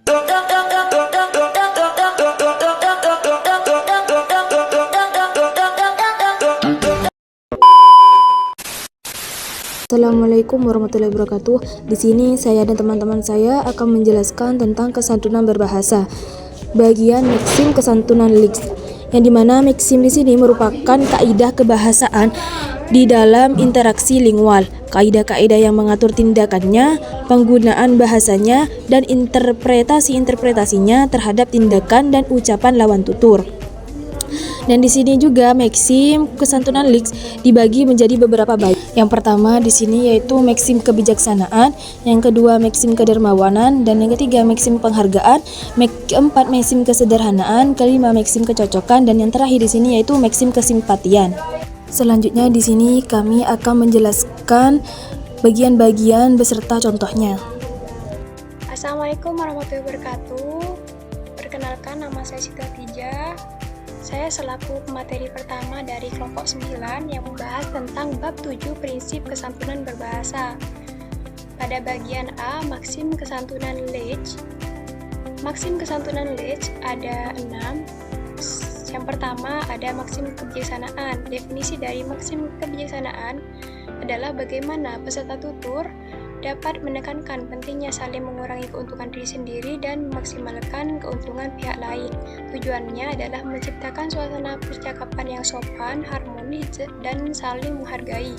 Assalamualaikum warahmatullahi wabarakatuh. Di sini saya dan teman-teman saya akan menjelaskan tentang kesantunan berbahasa. Bagian maksim kesantunan Leaks, yang dimana maksim di sini merupakan kaidah kebahasaan di dalam interaksi lingual. Kaidah-kaidah yang mengatur tindakannya, penggunaan bahasanya, dan interpretasi-interpretasinya terhadap tindakan dan ucapan lawan tutur. Dan di sini juga maksim kesantunan Leaks dibagi menjadi beberapa bagian. Yang pertama di sini yaitu maksim kebijaksanaan, yang kedua maksim kedermawanan, dan yang ketiga maksim penghargaan, keempat maksim kesederhanaan, kelima maksim kecocokan, dan yang terakhir di sini yaitu maksim kesimpatian. Selanjutnya di sini kami akan menjelaskan bagian-bagian beserta contohnya. Assalamualaikum warahmatullahi wabarakatuh. Perkenalkan, nama saya Siti Tija. Saya selaku pemateri pertama dari kelompok 9 yang membahas tentang bab 7 prinsip kesantunan berbahasa. Pada bagian A, maksim kesantunan Leaks. Maksim kesantunan Leaks ada 6. Yang pertama ada maksim kebijaksanaan. Definisi dari maksim kebijaksanaan adalah bagaimana peserta tutur dapat menekankan pentingnya saling mengurangi keuntungan diri sendiri dan memaksimalkan keuntungan pihak lain. Tujuannya adalah menciptakan suasana percakapan yang sopan, harmonis, dan saling menghargai.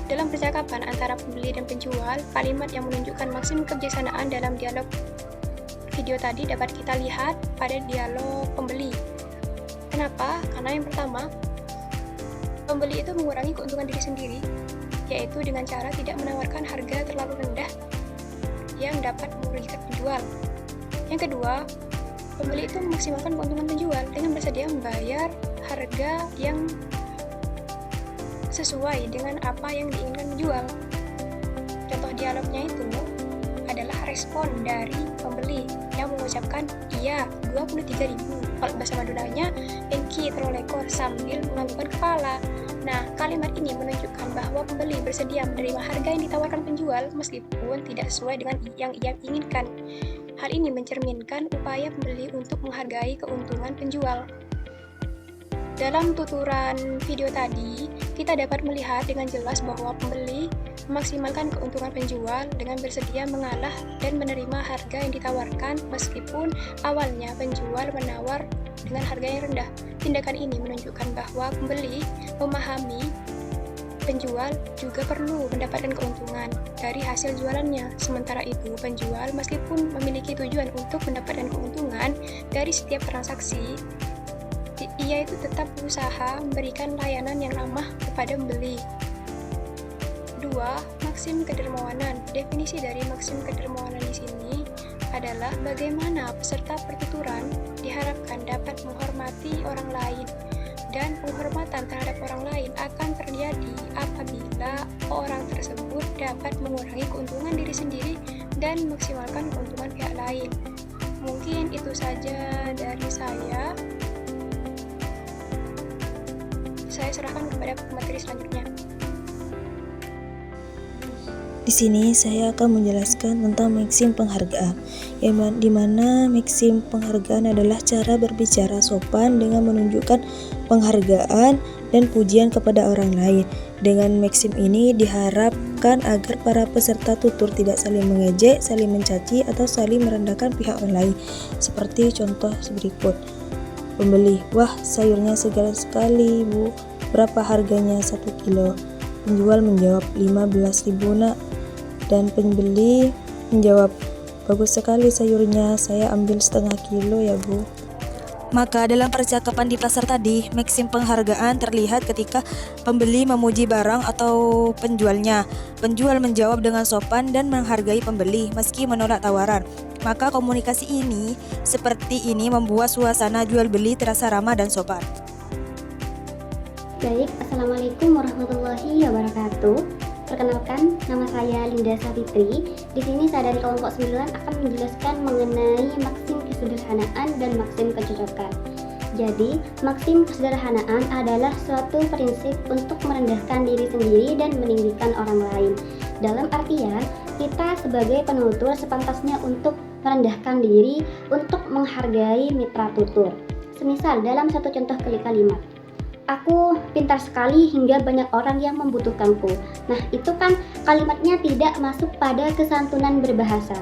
Dalam percakapan antara pembeli dan penjual, kalimat yang menunjukkan maksim kebijaksanaan dalam dialog video tadi dapat kita lihat pada dialog pembeli. Kenapa? Karena yang pertama, pembeli itu mengurangi keuntungan diri sendiri, yaitu dengan cara tidak menawarkan harga terlalu rendah yang dapat merugikan penjual. Yang kedua, pembeli itu memaksimalkan keuntungan penjual dengan bersedia membayar harga yang sesuai dengan apa yang diinginkan menjual. Contoh dialognya itu adalah respon dari pembeli yang mengucapkan iya 23.000. Kalau bahasa Maduranya enki terolekor sambil menganggukkan kepala. Nah, kalimat ini menunjukkan bahwa pembeli bersedia menerima harga yang ditawarkan penjual meskipun tidak sesuai dengan yang ia inginkan. Hal ini mencerminkan upaya pembeli untuk menghargai keuntungan penjual. Dalam tuturan video tadi, kita dapat melihat dengan jelas bahwa pembeli memaksimalkan keuntungan penjual dengan bersedia mengalah dan menerima harga yang ditawarkan meskipun awalnya penjual menawar dengan harga yang rendah. Tindakan ini menunjukkan bahwa pembeli memahami penjual juga perlu mendapatkan keuntungan dari hasil jualannya. Sementara itu, penjual meskipun memiliki tujuan untuk mendapatkan keuntungan dari setiap transaksi, ia itu tetap berusaha memberikan layanan yang ramah kepada pembeli. 2. Maksim kedermawanan. Definisi dari maksim kedermawanan di sini adalah bagaimana peserta pertuturan diharapkan dapat menghormati orang lain, dan penghormatan terhadap orang lain akan terjadi apabila orang tersebut dapat mengurangi keuntungan diri sendiri dan memaksimalkan keuntungan pihak lain. Mungkin itu saja dari saya. Saya serahkan kepada materi selanjutnya. Di sini saya akan menjelaskan tentang maksim penghargaan, yang dimana maksim penghargaan adalah cara berbicara sopan dengan menunjukkan penghargaan dan pujian kepada orang lain. Dengan maksim ini diharapkan agar para peserta tutur tidak saling mengejek, saling mencaci, atau saling merendahkan pihak orang lain. Seperti contoh berikut. Pembeli, wah sayurnya segar sekali bu, berapa harganya 1 kilo? Penjual menjawab 15.000 nak, dan pembeli menjawab bagus sekali sayurnya, saya ambil setengah kilo ya bu. Maka dalam percakapan di pasar tadi, maksim penghargaan terlihat ketika pembeli memuji barang atau penjualnya. Penjual menjawab dengan sopan dan menghargai pembeli meski menolak tawaran. Maka komunikasi ini seperti ini membuat suasana jual beli terasa ramah dan sopan. Baik, Assalamualaikum warahmatullahi wabarakatuh. Perkenalkan, nama saya Linda Savitri. Di sini saya dari kelompok 9 akan menjelaskan mengenai maksim kesederhanaan dan maksim kecocokan. Jadi, maksim kesederhanaan adalah suatu prinsip untuk merendahkan diri sendiri dan meninggikan orang lain. Dalam artian, kita sebagai penutur sepantasnya untuk merendahkan diri untuk menghargai mitra tutur. Semisal dalam satu contoh kalimat, aku pintar sekali hingga banyak orang yang membutuhkanku. Nah, itu kan kalimatnya tidak masuk pada kesantunan berbahasa.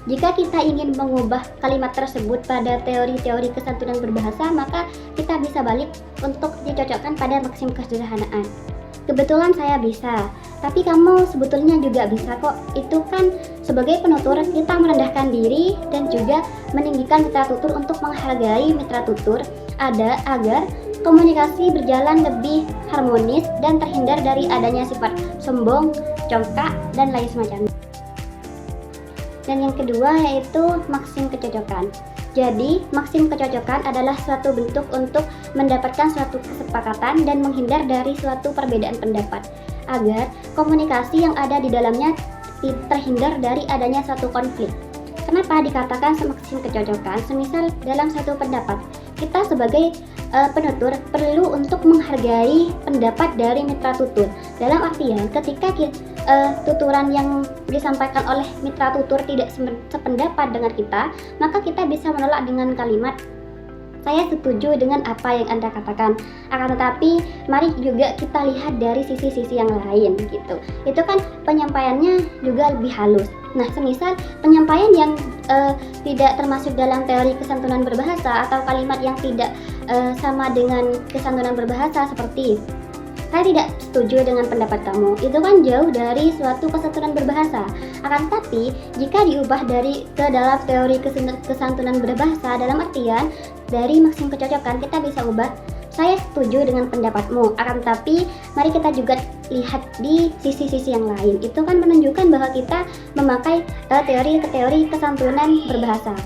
Jika kita ingin mengubah kalimat tersebut pada teori-teori kesantunan berbahasa, maka kita bisa balik untuk dicocokkan pada maksim kesederhanaan. Kebetulan saya bisa, tapi kamu sebetulnya juga bisa kok. Itu kan sebagai penutur kita merendahkan diri dan juga meninggikan mitra tutur untuk menghargai mitra tutur agar komunikasi berjalan lebih harmonis dan terhindar dari adanya sifat sombong, congkak, dan lain semacamnya. Dan yang kedua yaitu maksim kecocokan. Jadi, maksim kecocokan adalah suatu bentuk untuk mendapatkan suatu kesepakatan dan menghindar dari suatu perbedaan pendapat, agar komunikasi yang ada di dalamnya terhindar dari adanya suatu konflik. Kenapa dikatakan maksim kecocokan? Semisal dalam satu pendapat, kita sebagai penutur perlu untuk menghargai pendapat dari mitra tutur. Dalam artian, ketika tuturan yang disampaikan oleh mitra tutur tidak sependapat dengan kita, maka kita bisa menolak dengan kalimat, saya setuju dengan apa yang Anda katakan. Akan tetapi, mari juga kita lihat dari sisi-sisi yang lain gitu. Itu kan penyampaiannya juga lebih halus. Nah, semisal penyampaian yang tidak termasuk dalam teori kesantunan berbahasa atau kalimat yang tidak sama dengan kesantunan berbahasa seperti saya tidak setuju dengan pendapat kamu, itu kan jauh dari suatu kesantunan berbahasa. Akan tetapi, jika diubah ke dalam teori kesantunan berbahasa, dalam artian dari maksim kecocokan kita bisa ubah, saya setuju dengan pendapatmu. Akan tetapi, mari kita juga lihat di sisi-sisi yang lain. Itu kan menunjukkan bahwa kita memakai teori kesantunan berbahasa.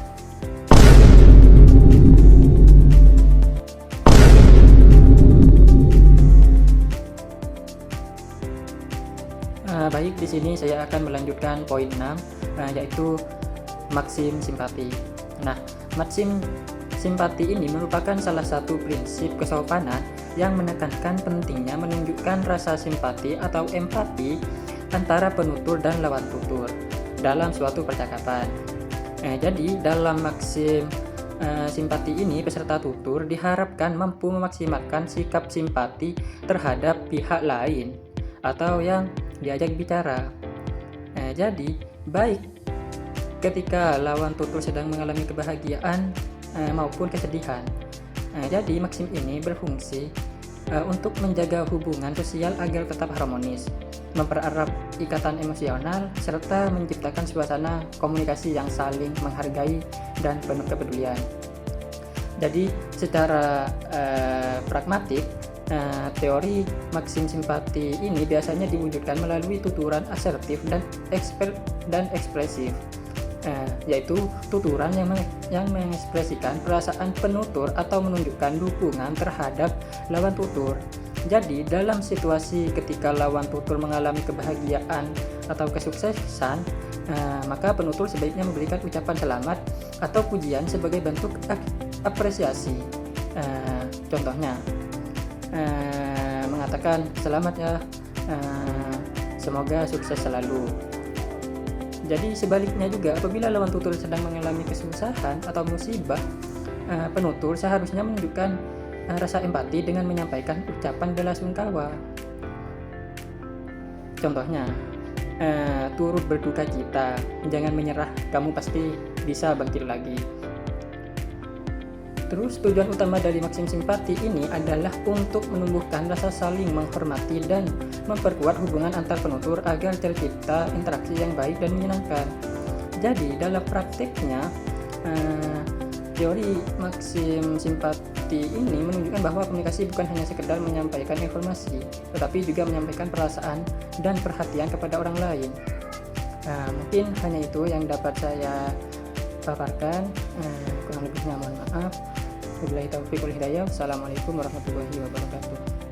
Baik, di sini saya akan melanjutkan poin 6, yaitu maksim simpati. Nah, maksim simpati ini merupakan salah satu prinsip kesopanan yang menekankan pentingnya menunjukkan rasa simpati atau empati antara penutur dan lawan tutur dalam suatu percakapan. Jadi, dalam maksim simpati ini, peserta tutur diharapkan mampu memaksimalkan sikap simpati terhadap pihak lain atau yang diajak bicara. Jadi, baik ketika lawan tutur sedang mengalami kebahagiaan maupun kesedihan. Jadi, maksim ini berfungsi untuk menjaga hubungan sosial agar tetap harmonis, mempererat ikatan emosional, serta menciptakan suasana komunikasi yang saling menghargai dan penuh kepedulian. Jadi, secara pragmatik, teori maksim simpati ini biasanya diwujudkan melalui tuturan asertif dan ekspresif, yaitu tuturan yang mengekspresikan perasaan penutur atau menunjukkan dukungan terhadap lawan tutur. Jadi, dalam situasi ketika lawan tutur mengalami kebahagiaan atau kesuksesan, maka penutur sebaiknya memberikan ucapan selamat atau pujian sebagai bentuk apresiasi. Contohnya, mengatakan selamat ya, semoga sukses selalu. Jadi sebaliknya juga, apabila lawan tutur sedang mengalami kesusahan atau musibah, penutur seharusnya menunjukkan rasa empati dengan menyampaikan ucapan bela sungkawa. Contohnya, turut berduka cita, jangan menyerah, kamu pasti bisa bangkit lagi. Terus tujuan utama dari maksim simpati ini adalah untuk menumbuhkan rasa saling menghormati dan memperkuat hubungan antar penutur agar tercipta interaksi yang baik dan menyenangkan. Jadi dalam prakteknya, teori maksim simpati ini menunjukkan bahwa komunikasi bukan hanya sekedar menyampaikan informasi, tetapi juga menyampaikan perasaan dan perhatian kepada orang lain. Mungkin hanya itu yang dapat saya paparkan. Kurang lebihnya mohon maaf. Wabillahi taufiq wal hidayah. Assalamualaikum warahmatullahi wabarakatuh.